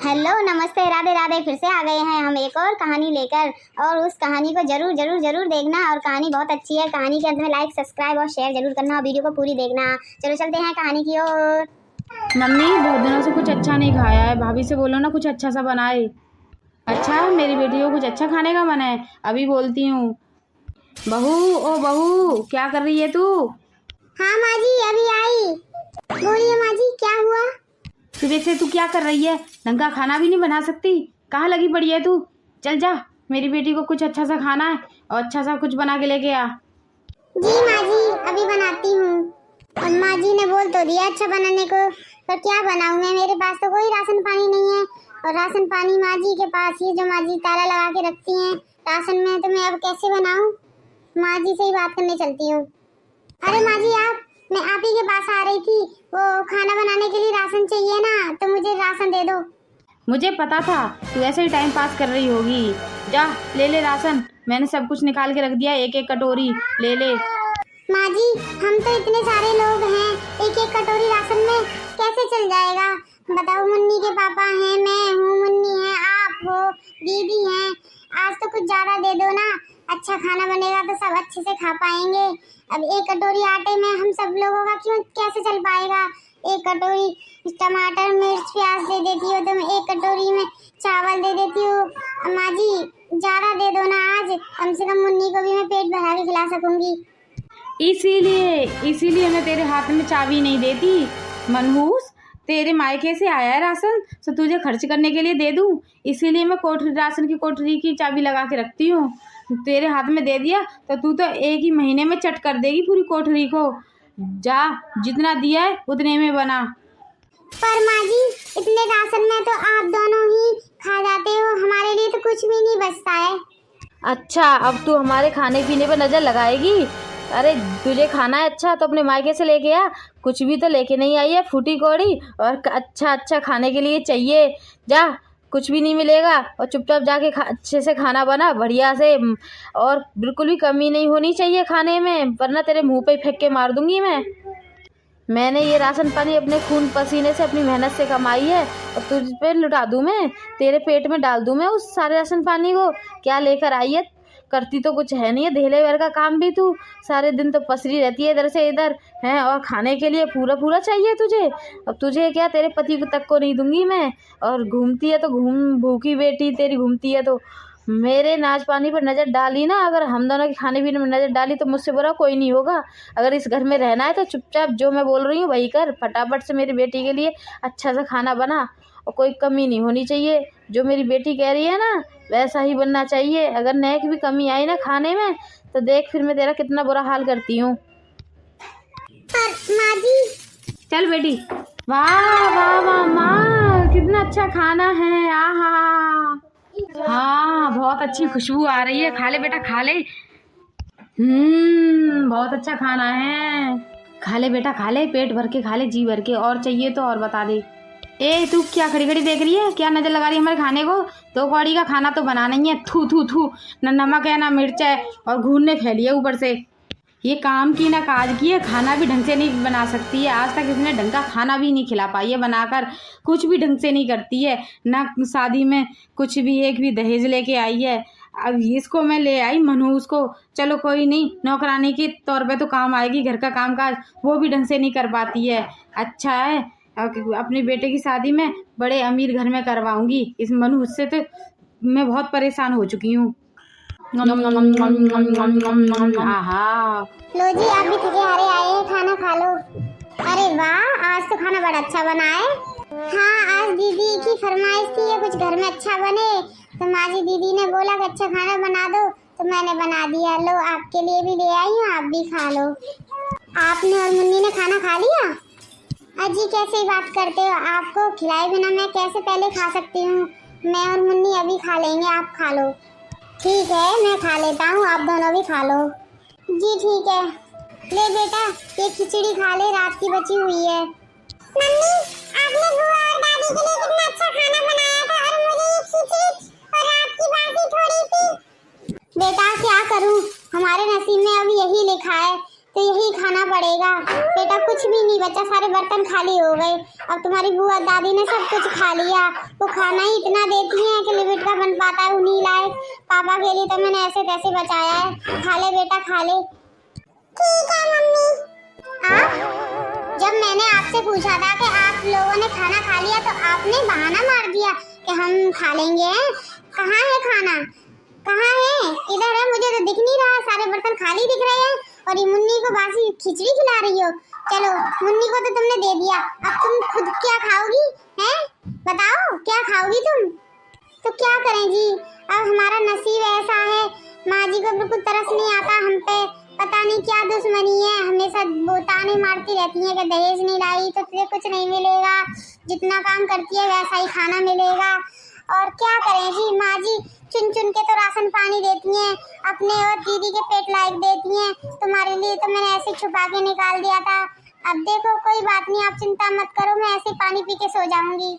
Hello नमस्ते राधे राधे। फिर से आ गए हैं हम एक और कहानी लेकर, और उस कहानी को जरूर जरूर जरूर देखना। और कहानी बहुत अच्छी है। कहानी के अंत में लाइक सब्सक्राइब और शेयर जरूर करना और वीडियो को पूरी देखना। चलो चलते हैं कहानी की ओर। मम्मी बहुत दिनों से कुछ अच्छा नहीं खाया है, भाभी से बोलो ना कुछ अच्छा सा बनाए। अच्छा मेरी बेटी को कुछ अच्छा खाने का मन है, अभी बोलती हूँ। बहू ओ बहू, क्या कर रही है तू? हाँ माँ जी अभी आई। बोलिए माँ जी क्या हुआ? सुबह से तू क्या कर रही है? ढंग का खाना भी नहीं बना सकती, कहाँ लगी पड़ी है तू? चल जा, मेरी बेटी को कुछ अच्छा सा खाना है और अच्छा सा कुछ बना के लेके आ। जी माँ जी अभी बनाती हूँ। अम्मा जी ने बोल तो दिया अच्छा बनाने को, पर क्या बनाऊँ मैं? मेरे पास तो कोई राशन पानी नहीं है, और राशन पानी माँ जी के पास ही, जो माँ जी ताला लगा के रखती हैं राशन में, तो मैं अब कैसे बनाऊँ? माँ जी से ही बात करने चलती हूँ। अरे माँ जी मैं आप ही के पास आ रही थी। वो खाना बनाने के लिए राशन चाहिए ना, तो मुझे राशन दे दो। मुझे पता था तू ऐसे ही टाइम पास कर रही होगी। जा ले ले राशन, मैंने सब कुछ निकाल के रख दिया, एक एक कटोरी ले ले। माँ जी हम तो इतने सारे लोग हैं, एक एक कटोरी राशन में कैसे चल जाएगा? बताओ, मुन्नी के पापा हैं, मैं हूँ, मुन्नी है, आप हो, दीदी हैं। आज तो कुछ ज्यादा दे दो ना, अच्छा खाना बनेगा तो सब अच्छे से खा पाएंगे। अब एक कटोरी आटे में हम सब लोगों का क्यों कैसे चल पाएगा? एक कटोरी टमाटर मिर्च प्याज दे देती हो, तो मैं एक कटोरी में चावल दे देती हूँ। माँ जी ज्यादा दे दो ना, आज कम से कम मुन्नी को भी मैं पेट भरा के खिला सकूंगी। इसीलिए मैं तेरे हाथ में चाबी नहीं देती। मनहूस, तेरे मायके से आया है राशन तो तुझे खर्च करने के लिए दे दूं, इसीलिए मैं कोठरी राशन की कोठरी की चाबी लगा के रखती हूँ। तेरे हाथ में दे दिया तो तू तो एक ही महीने में चट कर देगी पूरी कोठरी को। जा, जितना दिया है उतने में बना। पर माँ जी इतने राशन में तो आप दोनों ही खा जाते हो, हमारे लिए तो कुछ भी नहीं बचता है। अच्छा अब तू हमारे खाने पीने पर नजर लगाएगी? अरे तुझे खाना है अच्छा तो अपने मायके से लेके आ, कुछ भी तो लेके नहीं आई है, फूटी कौड़ी और अच्छा अच्छा खाने के लिए चाहिए। जा, कुछ भी नहीं मिलेगा, और चुपचाप जाके अच्छे से खाना बना बढ़िया से, और बिल्कुल भी कमी नहीं होनी चाहिए खाने में, वरना तेरे मुंह पे ही फेंक के मार दूंगी मैंने ये राशन पानी अपने खून पसीने से अपनी मेहनत से कमाई है, और तुझ पे लुटा दूं मैं, तेरे पेट में डाल दूं मैं उस सारे राशन पानी को? क्या लेकर आई है? करती तो कुछ है नहीं है, धेले भर का काम भी तू सारे दिन तो पसरी रहती है इधर से इधर है, और खाने के लिए पूरा पूरा चाहिए तुझे। अब तुझे क्या, तेरे पति को तक को नहीं दूंगी मैं। और घूमती है तो घूम, भूखी बेटी तेरी घूमती है तो मेरे नाच पानी पर नज़र डाली ना, अगर हम दोनों के खाने पीने में नज़र डाली तो मुझसे बुरा कोई नहीं होगा। अगर इस घर में रहना है तो चुपचाप जो मैं बोल रही हूँ वही कर, फटाफट से मेरी बेटी के लिए अच्छा सा खाना बना, और कोई कमी नहीं होनी चाहिए। जो मेरी बेटी कह रही है ना वैसा ही बनना चाहिए, अगर नेक भी कमी आई ना खाने में तो देख फिर मैं तेरा कितना बुरा हाल करती हूँ। माँ जी चल बेटी। वाह वाह वाह माँ, कितना अच्छा खाना है, आहा। हाँ बहुत अच्छी खुशबू आ रही है, खा ले बेटा खा ले। बहुत अच्छा खाना है, खा ले बेटा खा ले, पेट भर के खा ले, जी भर के, और चाहिए तो और बता दे। ए तू क्या खड़ी खड़ी देख रही है, क्या नजर लगा रही है हमारे खाने को? दो कौड़ी का खाना तो बना नहीं है, थू थू थू, ना नमक है ना मिर्च है, और घूनने फैली है ऊपर से। ये काम की ना काज की है, खाना भी ढंग से नहीं बना सकती है, आज तक इसने ढंग का खाना भी नहीं खिला पाई है बनाकर, कुछ भी ढंग से नहीं करती है ना, शादी में कुछ भी एक भी दहेज लेके आई है। अब इसको मैं ले आई मनहूस को, चलो कोई नहीं, नौकरानी के तौर पे तो काम आएगी, घर का काम काज वो भी ढंग से नहीं कर पाती है। अच्छा है अपने बेटे की शादी में बड़े अमीर घर में करवाऊंगी, इस मनहूस से तो मैं बहुत परेशान हो चुकी हूँ। आहा लो जी आप भी थके हारे आए हैं, खाना खा लो। अरे वाह आज तो खाना बड़ा अच्छा बना है। हाँ आज दीदी की फरमाइश थी ये कुछ घर में अच्छा बने, तो माँ जी दीदी ने बोला कि अच्छा खाना बना दो, तो मैंने बना दिया। लो आपके लिए भी ले आई हूँ, आप भी खा लो। आपने और मुन्नी ने खाना खा लिया? अजी कैसे बात करते हो, आपको खिलाए बिना मैं कैसे पहले खा सकती हूँ? मैं और मुन्नी अभी खा लेंगे, आप खा लो। ठीक है मैं खा लेता हूँ, आप दोनों भी खा लो। जी ठीक है, ले बेटा ये खिचड़ी खा ले, रात की बची हुई है। मम्मी आपने बुआ और दादी के लिए कितना अच्छा खाना बनाया था, और मुझे ये खिचड़ी और रात की बासी थोड़ी सी। बेटा क्या करूँ, हमारे नसीब में अब यही लिखा है तो यही खाना पड़ेगा। बेटा बेटा कुछ भी नहीं बचा, सारे बर्तन खाली हो गए। अब तुम्हारी बुआ दादी ने सब कुछ खा लिया। वो खाना ही इतना देती हैं कि लिमिट का बन पाता है उन्हीं लायक। पापा के लिए तो मैंने ऐसे तैसे बचाया है। खा ले बेटा खा ले। ठीक है मम्मी। जब मैंने आपसे पूछा था कि आप लोगों ने खाना खा लिया तो आपने बहाना मार दिया कि हम खा लेंगे। कहाँ है खाना, कहाँ है? इधर है, मुझे तो दिख नहीं रहा। सारे बर्तन खाली दिख रहे हैं और ये मुन्नी को बासी खिचड़ी खिला रही हो। चलो मुन्नी को तो तुमने दे दिया, अब तुम खुद क्या खाओगी हैं? बताओ क्या खाओगी तुम? तो क्या करें जी, अब हमारा नसीब ऐसा है। माँ जी को बिल्कुल तरस नहीं आता हम पे, पता नहीं क्या दुश्मनी है। हमेशा ताने मारती रहती है कि दहेज नहीं लाई तो तुझे कुछ नहीं मिलेगा, जितना काम करती है वैसा ही खाना मिलेगा। और क्या करें जी, माँ जी चुन चुन के तो राशन पानी देती हैं, अपने और दीदी के पेट लायक देती हैं। तुम्हारे लिए तो मैंने ऐसे छुपा के निकाल दिया था। अब देखो कोई बात नहीं, आप चिंता मत करो, मैं ऐसे पानी पी के सो जाऊंगी।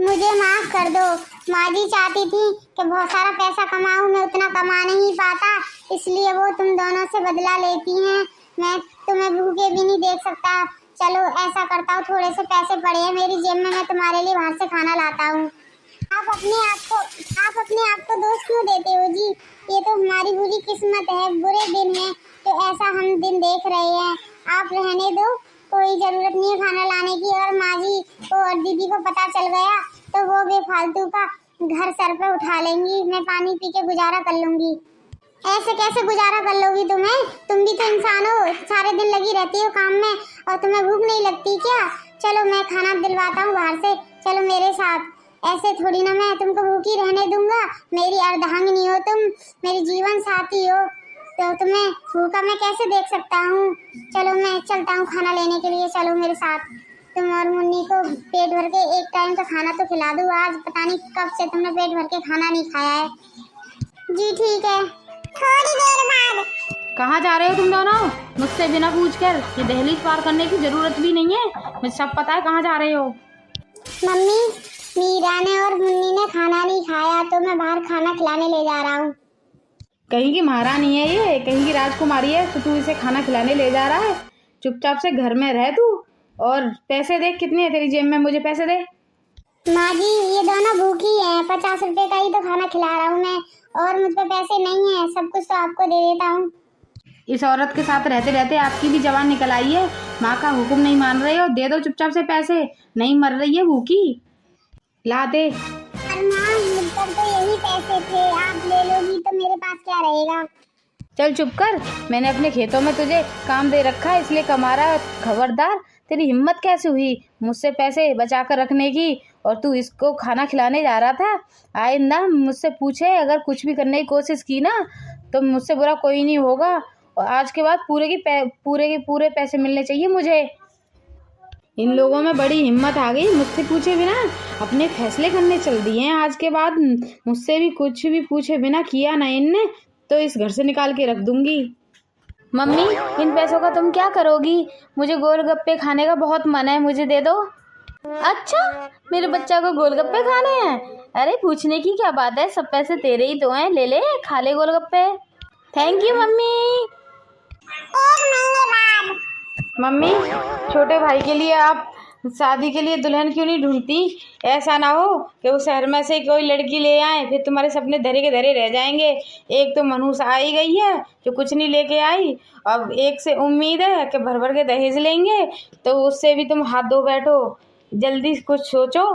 मुझे माफ कर दो। माँ जी चाहती थी कि बहुत सारा पैसा कमाऊं, मैं उतना कमा नहीं पाता, इसलिए वो तुम दोनों से बदला लेती हैं। मैं तुम्हें भूखे भी नहीं देख सकता। चलो ऐसा करता हूँ, थोड़े से पैसे पड़े हैं मेरी जेब में, मैं तुम्हारे लिए बाहर से खाना लाता हूँ। आप अपने आप को दोष क्यों देते हो जी? ये तो हमारी बुरी किस्मत है, बुरे दिन हैं तो ऐसा हम दिन देख रहे हैं। आप रहने दो, कोई जरूरत नहीं है खाना लाने की। अगर माँ जी को और दीदी को पता चल गया तो वो बेफालतू का घर सर पे उठा लेंगी। मैं पानी पी के गुजारा कर लूंगी। ऐसे कैसे गुजारा कर लोगी तुम्हें? तुम भी तो इंसान हो, सारे दिन लगी रहती हो काम में और तुम्हें भूख नहीं लगती क्या? चलो मैं खाना दिलवाता हूँ बाहर से, चलो मेरे साथ। ऐसे थोड़ी ना मैं तुमको भूखी रहने दूंगा। मेरी अर्धांगिनी हो तुम, मेरी जीवन साथी हो, तो तुम्हें भूखा मैं कैसे देख सकता हूँ? चलो मैं चलता हूँ खाना लेने के लिए, चलो मेरे साथ। तुम और मुन्नी को पेट भर के एक टाइम का खाना तो खिला दूँ आज। पता नहीं कब से तुमने पेट भर के खाना नहीं खाया है। जी ठीक है, थोड़ी देर बाद। कहाँ जा रहे हो तुम दोनों मुझसे बिना पूछकर? ये दहलीज पार करने की जरूरत भी नहीं है, मुझे सब पता है कहाँ जा रहे हो। मम्मी मीरा ने और मुन्नी ने खाना नहीं खाया तो मैं बाहर खाना खिलाने ले जा रहा हूँ। कहीं की महारानी है ये, कहीं की राजकुमारी है तो तू इसे खाना खिलाने ले जा रहा है? चुपचाप से घर में रह तू। और पैसे देख कितने हैं तेरी जेब में, मुझे पैसे दे। माँ जी ये दोनों भूखी हैं, 50 रुपए का ही तो खाना खिला रहा हूँ मैं, और मुझ पे पैसे नहीं है। सब कुछ तो आपको दे देता हूँ। इस औरत के साथ रहते रहते आपकी भी जवान निकल आई है। माँ का हुक्म नहीं मान रहे हो, दे दो चुपचाप से पैसे, नहीं मर रही है भूखी। ला दे। माँ मुझ पर तो यही पैसे थे, आप ले लोगी तो मेरे पास क्या रहेगा? चल चुप कर, मैंने अपने खेतों में तुझे काम दे रखा है इसलिए कमा रहा है। खबरदार, तेरी हिम्मत कैसे हुई मुझसे पैसे बचा कर रखने की? और तू इसको खाना खिलाने जा रहा था। आइंदा मुझसे पूछे अगर कुछ भी करने की कोशिश की ना तो मुझसे बुरा कोई नहीं होगा। और आज के बाद पूरे पैसे मिलने चाहिए मुझे। इन लोगों में बड़ी हिम्मत आ गई, मुझसे पूछे बिना अपने फैसले करने चल दिए हैं। आज के बाद मुझसे भी कुछ भी पूछे बिना किया ना इनने तो इस घर से निकाल के रख दूंगी। मम्मी इन पैसों का तुम क्या करोगी? मुझे गोलगप्पे खाने का बहुत मन है, मुझे दे दो। अच्छा मेरे बच्चा को गोलगप्पे खाने हैं? अरे पूछने की क्या बात है, सब पैसे तेरे ही तो हैं, ले ले खा ले गोलगप्पे। थैंक यू मम्मी। मम्मी छोटे भाई के लिए आप शादी के लिए दुल्हन क्यों नहीं ढूंढती? ऐसा ना हो कि वो शहर में से कोई लड़की ले आए, फिर तुम्हारे सपने धरे के धरे रह जाएंगे। एक तो मनहूस आई गई है जो कुछ नहीं लेके आई, अब एक से उम्मीद है कि भर भर के दहेज लेंगे, तो उससे भी तुम हाथ धो बैठो। जल्दी कुछ सोचो।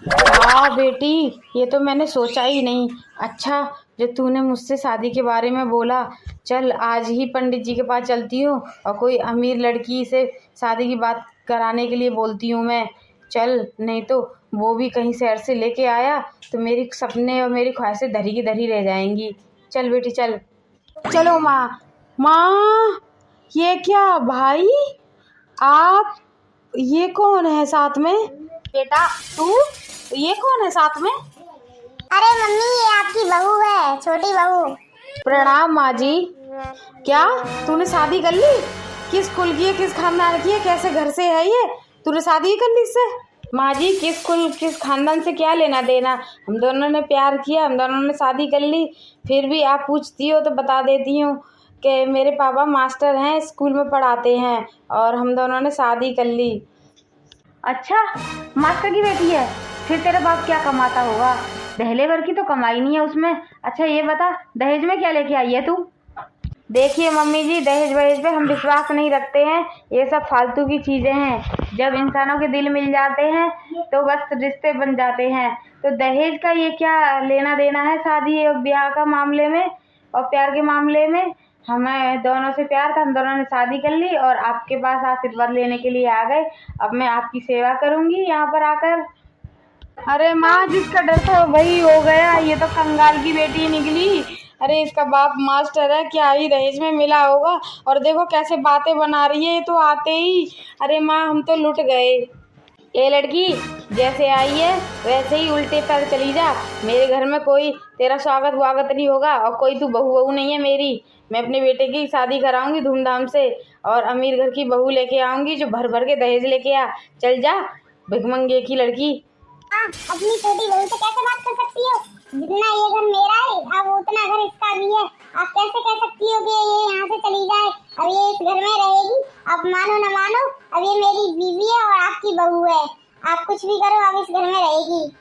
हाँ बेटी, ये तो मैंने सोचा ही नहीं। अच्छा जो तूने मुझसे शादी के बारे में बोला, चल आज ही पंडित जी के पास चलती हूँ और कोई अमीर लड़की से शादी की बात कराने के लिए बोलती हूँ मैं। चल, नहीं तो वो भी कहीं शहर से लेके आया तो मेरी सपने और मेरी ख्वाहिशें धरी की धरी रह जाएंगी। चल बेटी चल। चलो माँ। माँ ये क्या भाई, आप ये कौन है साथ में? बेटा तू ये कौन है साथ में? अरे मम्मी ये आपकी बहू है, छोटी बहू। प्रणाम माँ जी। क्या तूने शादी कर ली? किस कुल की है, किस खानदान की है, कैसे घर से है ये? तूने शादी कर ली इससे? माँ जी किस कुल किस खानदान से क्या लेना देना, हम दोनों ने प्यार किया, हम दोनों ने शादी कर ली। फिर भी आप पूछती हो तो बता देती हूँ कि मेरे पापा मास्टर हैं, स्कूल में पढ़ाते हैं और हम दोनों ने शादी कर ली। अच्छा, मास्टर की बेटी है? फिर तेरा बाप क्या कमाता होगा? दहले भर की तो कमाई नहीं है उसमें। अच्छा ये बता, दहेज में क्या लेके आई है तू? देखिए मम्मी जी, दहेज वहेज पे हम विश्वास नहीं रखते हैं, ये सब फालतू की चीज़ें हैं। जब इंसानों के दिल मिल जाते हैं तो बस रिश्ते बन जाते हैं। तो दहेज का ये क्या लेना देना है शादी और ब्याह का मामले में और प्यार के मामले में? हमें दोनों से प्यार था, हम दोनों ने शादी कर ली और आपके पास आशीर्वाद लेने के लिए आ गए। अब मैं आपकी सेवा करूँगी यहाँ पर आकर। अरे माँ, जिसका डर था वही हो गया, ये तो कंगाल की बेटी निकली। अरे इसका बाप मास्टर है, क्या ही दहेज में मिला होगा। और देखो कैसे बातें बना रही है ये तो आते ही। अरे माँ, हम तो लुट गए। ये लड़की जैसे आई है वैसे ही उल्टे पैर चली जा। मेरे घर में कोई तेरा स्वागत वागत नहीं होगा और कोई तू बहू नहीं है मेरी। मैं अपने बेटे की शादी कराऊंगी धूमधाम से और अमीर घर की बहू लेके आऊंगी जो भर भर के दहेज लेके आ। चल जा भिखमंगे की लड़की। अपनी छोटी बहू से कैसे बात कर सकती हो? जितना ये घर मेरा है अब उतना घर इसका भी है। आप कैसे कह सकती हो कि ये यहाँ से चली जाए? अब ये इस घर में रहेगी, आप मानो न मानो, अब ये मेरी बीवी है और आपकी बहू है। आप कुछ भी करो, अब इस घर में रहेगी।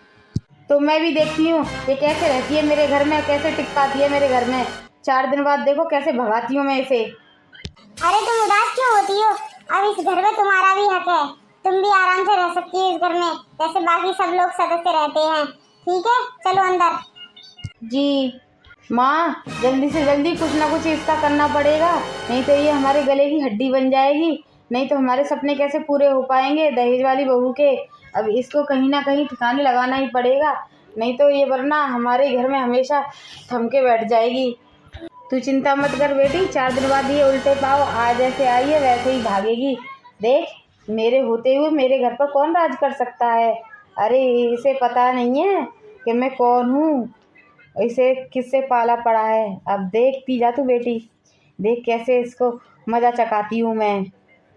तो मैं भी देखती हूँ ये कैसे रहती है मेरे घर में, कैसे टिक पाती है मेरे घर में। 4 दिन बाद देखो कैसे भगाती हूँ मैं इसे। अरे तुम उदास क्यों होती हो? अब इस घर में तुम्हारा भी हक है, तुम भी आराम से रह सकती हो इस घर में जैसे बाकी सब लोग सदस्य रहते हैं। ठीक है, चलो अंदर। जी माँ, जल्दी से जल्दी कुछ ना कुछ इसका करना पड़ेगा, नहीं तो ये हमारे गले की हड्डी बन जाएगी। नहीं तो हमारे सपने कैसे पूरे हो पाएंगे दहेज वाली बहू के। अब इसको कहीं ना कहीं ठिकाने लगाना ही पड़ेगा, नहीं तो ये वरना हमारे घर में हमेशा थम के बैठ जाएगी। तू चिंता मत कर बेटी, 4 दिन बाद ये उल्टे पाँव आज जैसे आई है वैसे ही भागेगी। देख, मेरे होते हुए मेरे घर पर कौन राज कर सकता है? अरे इसे पता नहीं है कि मैं कौन हूँ, इसे किससे पाला पड़ा है। अब देखती जा तू बेटी, देख कैसे इसको मज़ा चखाती हूँ मैं।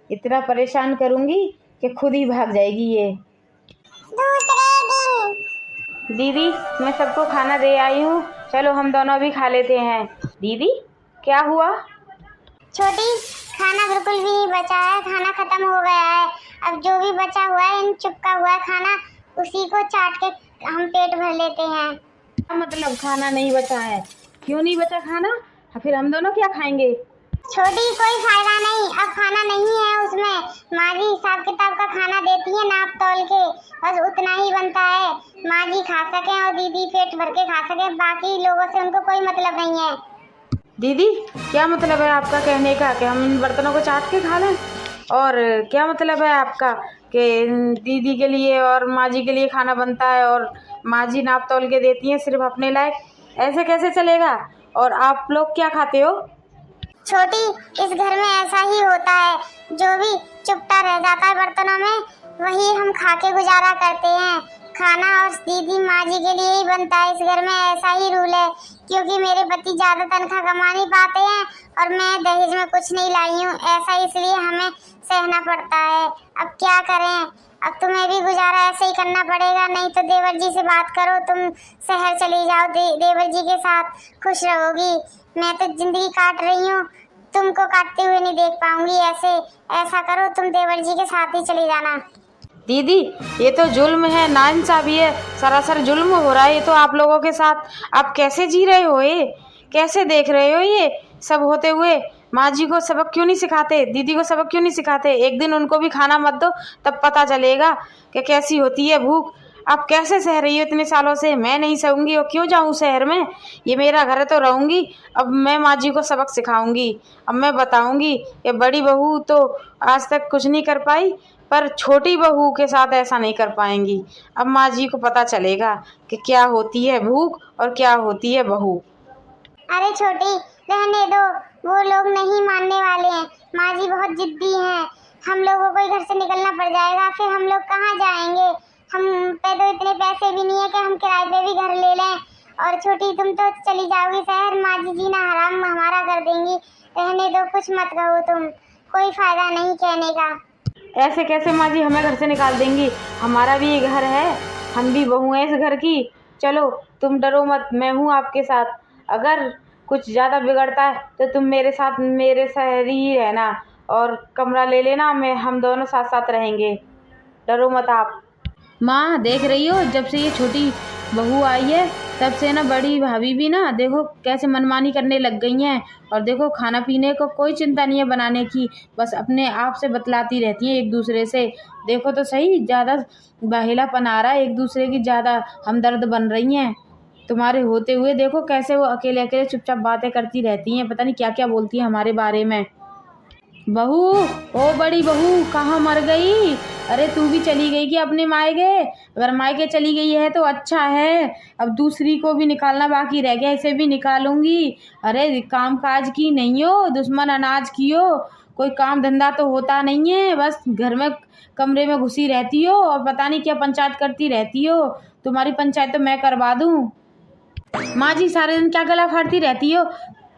इतना परेशान करूँगी कि खुद ही भाग जाएगी ये। दूसरे दिन दीदी, मैं सबको खाना दे आई हूँ, चलो हम दोनों भी खा लेते हैं। दीदी क्या हुआ? छोटी, खाना बिल्कुल भी नहीं बचा है, खाना खत्म हो गया है। अब जो भी बचा हुआ है, इन चुपका हुआ है खाना, उसी को चाट के हम पेट भर लेते हैं। मतलब खाना नहीं बचा है? क्यों नहीं बचा खाना? फिर हम दोनों क्या खाएंगे? छोटी, कोई फायदा नहीं, अब खाना नहीं है उसमें। माँ जी हिसाब किताब का खाना देती है नाप तोल के, बस उतना ही बनता है। माँ जी खा सकें और दीदी पेट भर के खा सकें, बाकी लोगों से उनको कोई मतलब नहीं है। दीदी क्या मतलब है आपका कहने का कि हम इन बर्तनों को चाट के खा लें? और क्या मतलब है आपका कि दीदी के लिए और माँ जी के लिए खाना बनता है और माँ जी नाप तोल के देती हैं सिर्फ अपने लायक? ऐसे कैसे चलेगा? और आप लोग क्या खाते हो? छोटी, इस घर में ऐसा ही होता है, जो भी चुपटा रह जाता है बर्तनों में वही हम खा के गुजारा करते हैं। खाना और दीदी माँ जी के लिए ही बनता है, इस घर में ऐसा ही रूल है। क्योंकि मेरे पति ज्यादा तनख्वाह कमा नहीं पाते हैं और मैं दहेज में कुछ नहीं लाई हूँ, ऐसा इसलिए हमें सहना पड़ता है। अब क्या करें, अब तुम्हें भी गुजारा ऐसे ही करना पड़ेगा, नहीं तो देवर जी से बात करो, तुम शहर चली जाओ, देवर जी के साथ खुश रहोगी। मैं तो जिंदगी काट रही हूँ, तुमको काटते हुए नहीं देख पाऊंगी। ऐसा करो, तुम देवर जी के साथ ही चली जाना। दीदी ये तो जुल्म है, नाइंसाफी है, सरासर जुल्म हो रहा है ये तो आप लोगों के साथ। आप कैसे जी रहे हो, ये कैसे देख रहे हो ये सब होते हुए? माँ जी को सबक क्यों नहीं सिखाते, दीदी को सबक क्यों नहीं सिखाते? एक दिन उनको भी खाना मत दो, तब पता चलेगा कि कैसी होती है भूख। आप कैसे सह रही हो इतने सालों से? मैं नहीं सहूँगी और क्यों जाऊँ शहर में, ये मेरा घर है तो रहूँगी। अब मैं माँ जी को सबक सिखाऊंगी, अब मैं बताऊंगी ये बड़ी बहू तो आज तक कुछ नहीं कर पाई, पर छोटी बहू के साथ ऐसा नहीं कर पाएंगी। अब माँ जी को पता चलेगा कि क्या होती है भूख और क्या होती है बहू। अरे छोटी, रहने दो, वो लोग नहीं मानने वाले हैं। माँ जी बहुत जिद्दी हैं, हम लोगों को घर से निकलना पड़ जाएगा, फिर हम लोग कहाँ जाएंगे? हम पे तो इतने पैसे भी नहीं है कि हम किराए पे भी घर ले लें। और छोटी, तुम तो चली जाओगी शहर, माँ जी जीना हराम हमारा कर देंगी। रहने दो, कुछ मत कहो तुम, कोई फायदा नहीं कहने का। ऐसे कैसे माँ जी हमें घर से निकाल देंगी? हमारा भी घर है, हम भी बहू हैं इस घर की। चलो तुम डरो मत, मैं हूँ आपके साथ। अगर कुछ ज़्यादा बिगड़ता है तो तुम मेरे साथ मेरे शहर ही रहना और कमरा ले लेना, हम दोनों साथ साथ रहेंगे, डरो मत आप। माँ देख रही हो, जब से ये छोटी बहू आई है तब से ना बड़ी भाभी भी ना देखो कैसे मनमानी करने लग गई हैं। और देखो खाना पीने को कोई चिंता नहीं है बनाने की, बस अपने आप से बतलाती रहती हैं एक दूसरे से। देखो तो सही, ज़्यादा बहेलापन आ रहा है, एक दूसरे की ज़्यादा हमदर्द बन रही हैं। तुम्हारे होते हुए देखो कैसे वो अकेले अकेले चुपचाप बातें करती रहती हैं, पता नहीं क्या क्या बोलती हैं हमारे बारे में। बहू, ओ बड़ी बहू कहाँ मर गई? अरे तू भी चली गई कि अपने मायके? अगर मायके चली गई है तो अच्छा है, अब दूसरी को भी निकालना बाकी रह गया, इसे भी निकालूंगी। अरे काम काज की नहीं हो, दुश्मन अनाज की हो, कोई काम धंधा तो होता नहीं है, बस घर में कमरे में घुसी रहती हो और पता नहीं क्या पंचायत करती रहती हो। तुम्हारी पंचायत तो मैं करवा दूँ। माँ जी सारे दिन क्या गला फाड़ती रहती हो?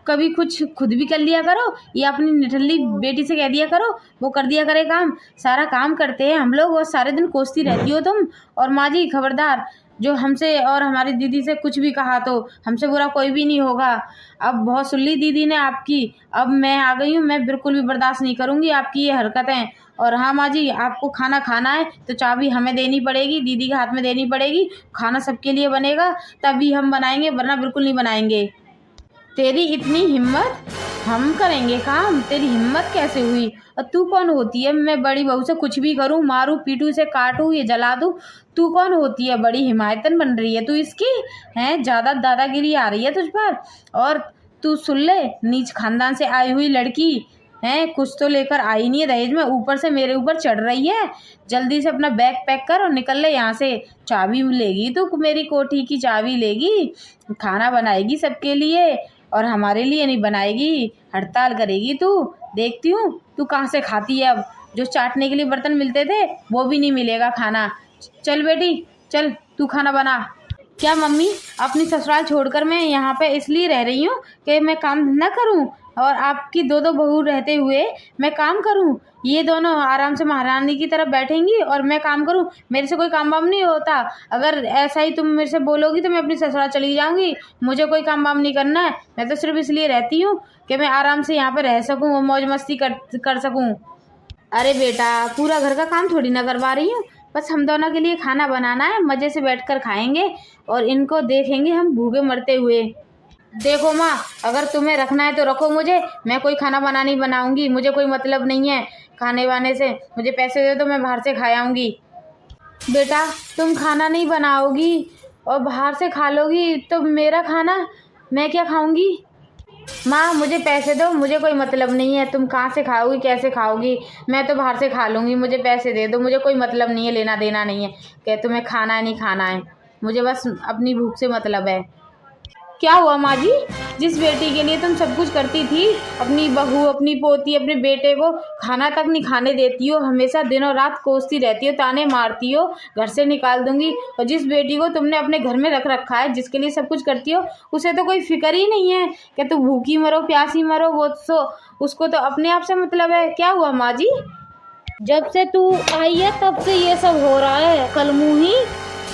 कभी कुछ खुद भी कर लिया करो या अपनी निठल्ली बेटी से कह दिया करो वो कर दिया करे काम। सारा काम करते हैं हम लोग और सारे दिन कोसती रहती हो तुम। और माँ जी खबरदार, जो हमसे और हमारी दीदी से कुछ भी कहा तो हमसे बुरा कोई भी नहीं होगा। अब बहुत सुन ली दीदी ने आपकी, अब मैं आ गई हूँ, मैं बिल्कुल भी बर्दाश्त नहीं करूँगी आपकी ये हरकतें। और हाँ माँ जी, आपको खाना खाना है तो चाबी हमें देनी पड़ेगी, दीदी के हाथ में देनी पड़ेगी। खाना सबके लिए बनेगा तभी हम बनाएंगे, वरना बिल्कुल नहीं बनाएंगे। तेरी इतनी हिम्मत, हम करेंगे काम? तेरी हिम्मत कैसे हुई? और तू कौन होती है मैं बड़ी बहू से कुछ भी करूं, मारूं पीटूं, से काटूं या जला दूं? तू कौन होती है? बड़ी हिमायतन बन रही है तू इसकी, हैं? ज़्यादा दादागिरी आ रही है तुझ पर। और तू सुन ले, नीच खानदान से आई हुई लड़की हैं, कुछ तो लेकर आई नहीं है दहेज में, ऊपर से मेरे ऊपर चढ़ रही है। जल्दी से अपना बैग पैक कर और निकल ले यहाँ से। चाबी लेगी तू, मेरी कोठी की चाबी लेगी, खाना बनाएगी सबके लिए और हमारे लिए नहीं बनाएगी, हड़ताल करेगी तू। देखती हूँ तू कहाँ से खाती है अब, जो चाटने के लिए बर्तन मिलते थे वो भी नहीं मिलेगा खाना। चल बेटी चल, तू खाना बना। क्या मम्मी, अपनी ससुराल छोड़कर मैं यहाँ पे इसलिए रह रही हूँ कि मैं काम धंधा करूँ और आपकी दो दो बहू रहते हुए मैं काम करूँ? ये दोनों आराम से महारानी की तरफ बैठेंगी और मैं काम करूँ? मेरे से कोई काम वाम नहीं होता। अगर ऐसा ही तुम मेरे से बोलोगी तो मैं अपनी ससुराल चली जाऊँगी, मुझे कोई काम वाम नहीं करना है। मैं तो सिर्फ इसलिए रहती हूँ कि मैं आराम से यहाँ पर रह सकूँ और मौज मस्ती कर सकूँ। अरे बेटा, पूरा घर का काम थोड़ी ना करवा रही हूँ, बस हम दोनों के लिए खाना बनाना है, मज़े से बैठकर खाएंगे और इनको देखेंगे हम भूखे मरते हुए। देखो माँ, अगर तुम्हें रखना है तो रखो मुझे, मैं कोई खाना बना नहीं बनाऊंगी, मुझे कोई मतलब नहीं है खाने वाने से। मुझे पैसे दे दो, मैं बाहर से खा आऊँगी। बेटा, तुम खाना नहीं बनाओगी और बाहर से खा लोगी तो मेरा खाना मैं क्या खाऊंगी? माँ मुझे पैसे दो, मुझे कोई मतलब नहीं है तुम कहाँ से खाओगी कैसे खाओगी, मैं तो बाहर से खा लूँगी। मुझे पैसे दे दो, मुझे कोई मतलब नहीं है, लेना देना नहीं है कि तुम्हें खाना है नहीं खाना है, मुझे बस अपनी भूख से मतलब है। क्या हुआ माँ जी? जिस बेटी के लिए तुम सब कुछ करती थी, अपनी बहू, अपनी पोती, अपने बेटे को खाना तक नहीं खाने देती हो, हमेशा दिनों रात कोसती रहती हो, ताने मारती हो, घर से निकाल दूंगी। और जिस बेटी को तुमने अपने घर में रख रखा है, जिसके लिए सब कुछ करती हो, उसे तो कोई फिक्र ही नहीं है कि तू भूखी मरो प्यासी मरो, वो तो उसको तो अपने आप से मतलब है। क्या हुआ माँ जी? जब से तू आई है तब से ये सब हो रहा है कलमुही।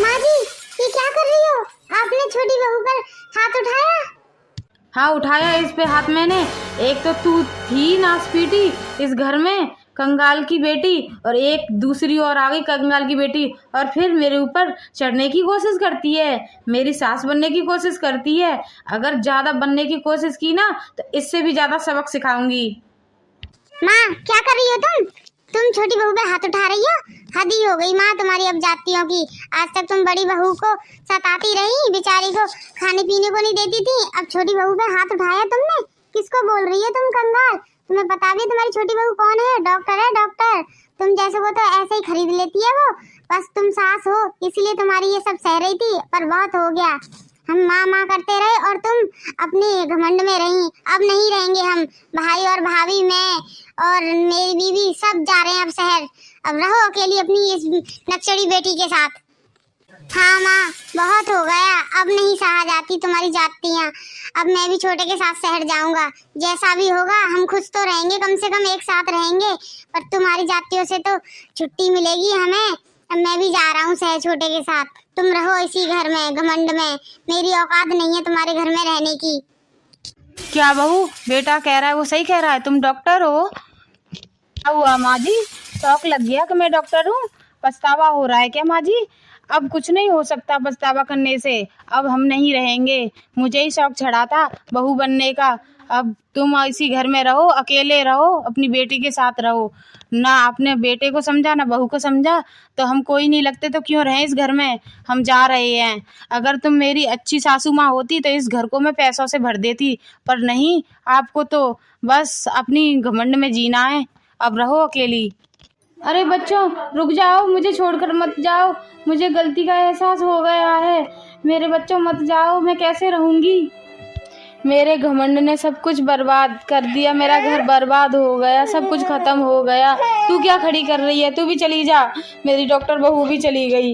माँ जी ये क्या कर रही हो? आपने छोटी बहू पर हाथ उठाया? हाँ उठाया इस पे हाथ मैंने। एक तो तू थी नासपीटी इस घर में, कंगाल की बेटी, और एक दूसरी और आ गई कंगाल की बेटी, और फिर मेरे ऊपर चढ़ने की कोशिश करती है, मेरी सास बनने की कोशिश करती है। अगर ज़्यादा बनने की कोशिश की ना तो इससे भी ज़्यादा सबक सिखाऊंगी। माँ क्या कर रही हो तुम छोटी बहू पे हाथ उठा रही हो? हद ही हो गई माँ तुम्हारी अब जातियों की। आज तक तुम बड़ी बहू को सताती रही, बेचारी को खाने पीने को नहीं देती थी, अब छोटी बहू पे हाथ उठाया तुमने। किसको बोल रही है तुम कंगाल? तुम्हें पता भी तुम्हारी छोटी बहू कौन है? डॉक्टर है डॉक्टर। तुम जैसे को तो ऐसे ही खरीद लेती है वो, बस तुम सास हो इसलिए तुम्हारी ये सब सह रही थी, पर बहुत हो गया। हम माँ माँ करते रहे और तुम अपने घमंड में रही। अब नहीं रहेंगे हम, भाई और भाभी, मैं और मेरी बीवी सब जा रहे हैं अब शहर। अब रहो अकेली अपनी इस नक्सड़ी बेटी के साथ। हाँ माँ बहुत हो गया, अब नहीं सहा जाती तुम्हारी जातियाँ। अब मैं भी छोटे के साथ शहर जाऊंगा, जैसा भी होगा हम खुश तो रहेंगे, कम से कम एक साथ रहेंगे, पर तुम्हारी जातियों से तो छुट्टी मिलेगी हमें। अब मैं भी जा रहा हूँ शहर छोटे के साथ, तुम रहो इसी घर में घमंड में, मेरी औकात नहीं है तुम्हारे घर में रहने की। क्या बहू, बेटा कह रहा है वो सही कह रहा है, तुम डॉक्टर हो? क्या हुआ माँ जी, शौक लग गया कि मैं डॉक्टर हूँ? पछतावा हो रहा है क्या माँ जी? अब कुछ नहीं हो सकता पछतावा करने से, अब हम नहीं रहेंगे। मुझे ही शौक चढ़ा था बहू बनने का। अब तुम इसी घर में रहो, अकेले रहो, अपनी बेटी के साथ रहो। ना अपने बेटे को समझा ना बहू को समझा, तो हम कोई नहीं लगते तो क्यों रहें इस घर में? हम जा रहे हैं। अगर तुम मेरी अच्छी सासू माँ होती तो इस घर को मैं पैसों से भर देती, पर नहीं, आपको तो बस अपनी घमंड में जीना है। अब रहो अकेली। अरे बच्चों रुक जाओ, मुझे छोड़कर मत जाओ, मुझे गलती का एहसास हो गया है। मेरे बच्चों मत जाओ, मैं कैसे रहूंगी? मेरे घमंड ने सब कुछ बर्बाद कर दिया, मेरा घर बर्बाद हो गया, सब कुछ खत्म हो गया। तू क्या खड़ी कर रही है? तू भी चली जा। मेरी डॉक्टर बहू भी चली गई।